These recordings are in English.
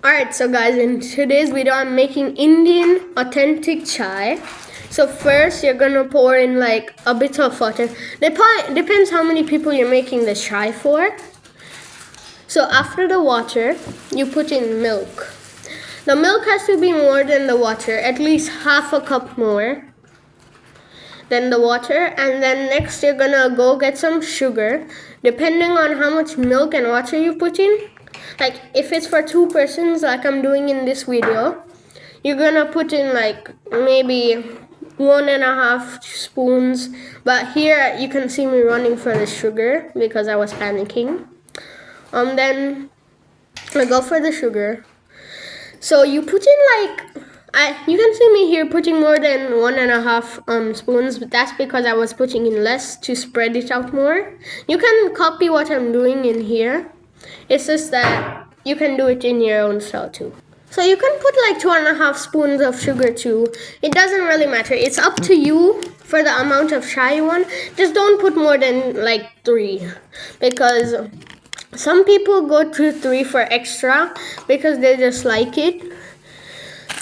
Alright, so guys, in today's video I'm making Indian authentic chai. So first you're gonna pour in like a bit of water. Depends how many people you're making the chai for. So after the water, you put in milk. The milk has to be more than the water, at least half a cup more than the water. And then next you're gonna go get some sugar. Depending on how much milk and water you put in, like if it's for 2 persons like I'm doing in this video, you're gonna put in like maybe 1.5 spoons. But here you can see me running for the sugar because I was panicking. Then I go for the sugar. So you put in like, you can see me here putting more than 1.5 spoons, but that's because I was putting in less to spread it out more. You can copy what I'm doing in here. It's just that you can do it in your own style too. So you can put like 2.5 spoons of sugar too. It doesn't really matter. It's up to you for the amount of chai you want. Just don't put more than like 3, because some people go to 3 for extra because they just like it.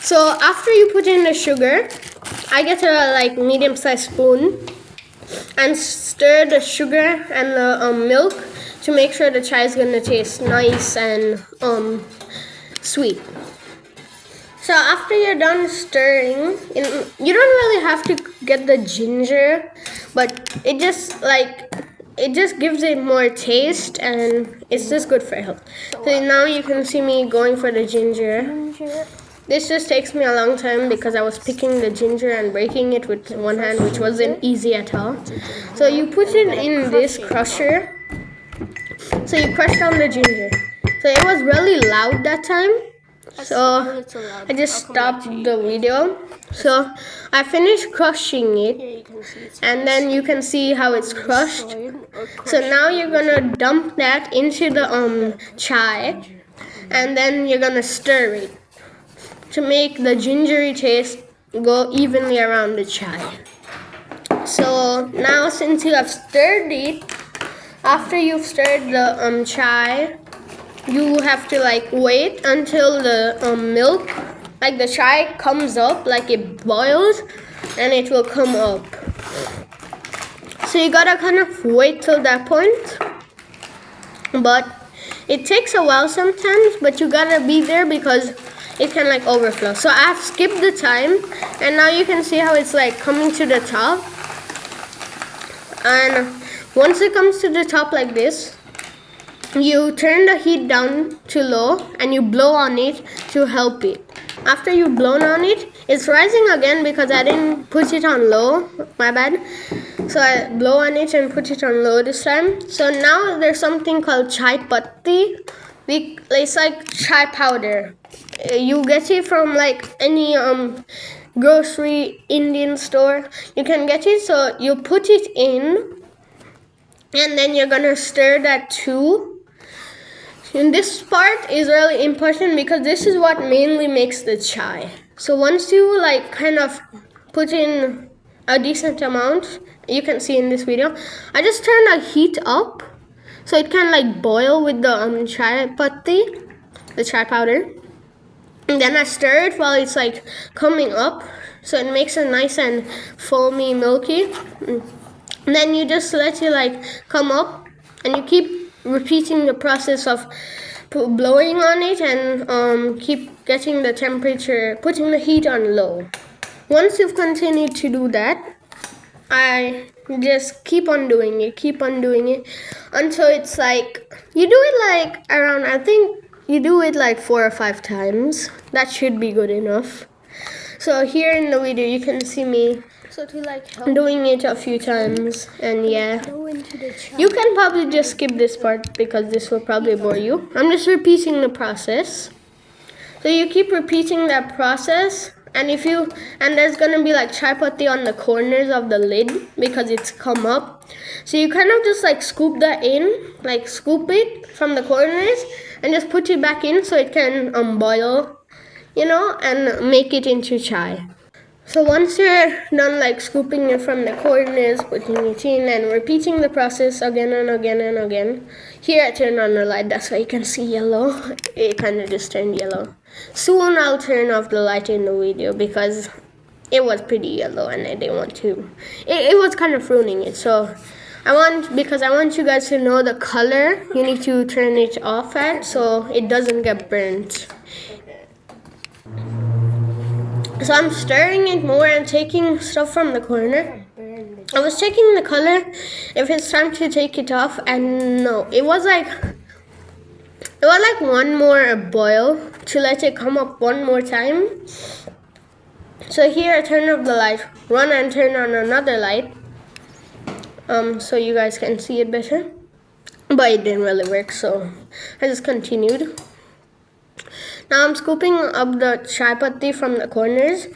So after you put in the sugar, I get a like medium-sized spoon and stir the sugar and the milk to make sure the chai is gonna taste nice and sweet. So after you're done stirring, you don't really have to get the ginger, but it just gives it more taste and it's just good for health. So now you can see me going for the ginger. This just takes me a long time because I was picking the ginger and breaking it with one hand, which wasn't easy at all. So you put it in this crusher. So you crush down the ginger. So it was really loud that time. So I just stopped the video. So I finished crushing it, and then you can see how it's crushed. So now you're gonna dump that into the chai, and then you're gonna stir it to make the gingery taste go evenly around the chai. So now since you have stirred it, after you've stirred the chai, you have to like wait until the milk, like the chai comes up, like it boils and it will come up. So you gotta kind of wait till that point. But it takes a while sometimes, but you gotta be there because it can like overflow. So I've skipped the time and now you can see how it's like coming to the top. And once it comes to the top like this, you turn the heat down to low and you blow on it to help it. After you've blown on it, it's rising again because I didn't put it on low, my bad. So I blow on it and put it on low this time. So now there's something called chai patti. It's like chai powder. You get it from like any grocery Indian store. You can get it, so you put it in and then you're gonna stir that too. And this part is really important because this is what mainly makes the chai. So once you like kind of put in a decent amount, you can see in this video, I just turn the heat up so it can like boil with the chai patti, the chai powder. And then I stir it while it's like coming up, so it makes it nice and foamy, milky. And then you just let it like come up, and you keep repeating the process of blowing on it and keep getting the temperature, putting the heat on low. Once you've continued to do that, I just keep on doing it until it's like, you do it like around, I think you do it like 4 or 5 times. That should be good enough. So here in the video you can see me doing it a few times, and yeah, you can probably just skip this part because this will probably bore you. I'm just repeating the process. So you keep repeating that process, and there's gonna be like chai patti on the corners of the lid because it's come up. So you kind of just like scoop that in, like scoop it from the corners and just put it back in so it can boil, and make it into chai. So once you're done like scooping it from the corners, putting it in and repeating the process again and again and again. Here I turn on the light, that's why you can see yellow. It kind of just turned yellow. Soon I'll turn off the light in the video because it was pretty yellow and I didn't want to. It was kind of ruining it. So because I want you guys to know the color, you need to turn it off at so it doesn't get burnt. So I'm stirring it more and taking stuff from the corner. I was checking the color if it's time to take it off, and no, it was like one more boil to let it come up one more time. So here I turn off the light, run and turn on another light, so you guys can see it better. But it didn't really work, so I just continued. Now I'm scooping up the chai patti from the corners.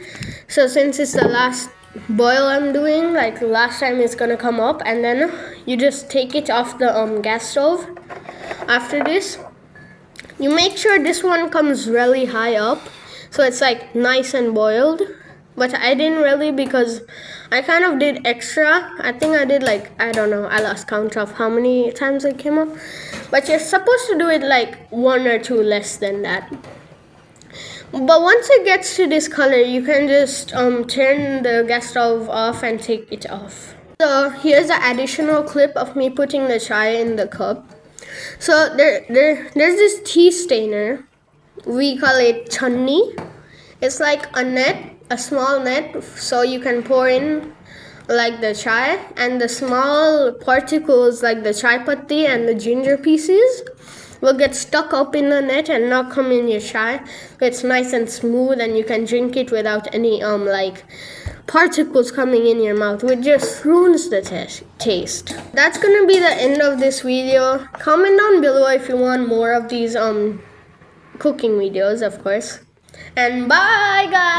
So since it's the last boil I'm doing, like last time it's gonna come up, and then you just take it off the gas stove. After this, you make sure this one comes really high up, so it's like nice and boiled. But I didn't really because I kind of did extra. I think I did like, I don't know, I lost count of how many times it came up. But you're supposed to do it like 1 or 2 less than that. But once it gets to this color, you can just turn the gas stove off and take it off. So here's an additional clip of me putting the chai in the cup. So there's this tea stainer. We call it chunni. It's like a net, a small net, so you can pour in like the chai, and the small particles like the chai patti and the ginger pieces will get stuck up in the net and not come in your chai. It's nice and smooth and you can drink it without any like particles coming in your mouth, which just ruins the taste. That's gonna be the end of this video. Comment down below if you want more of these cooking videos, of course. And bye guys!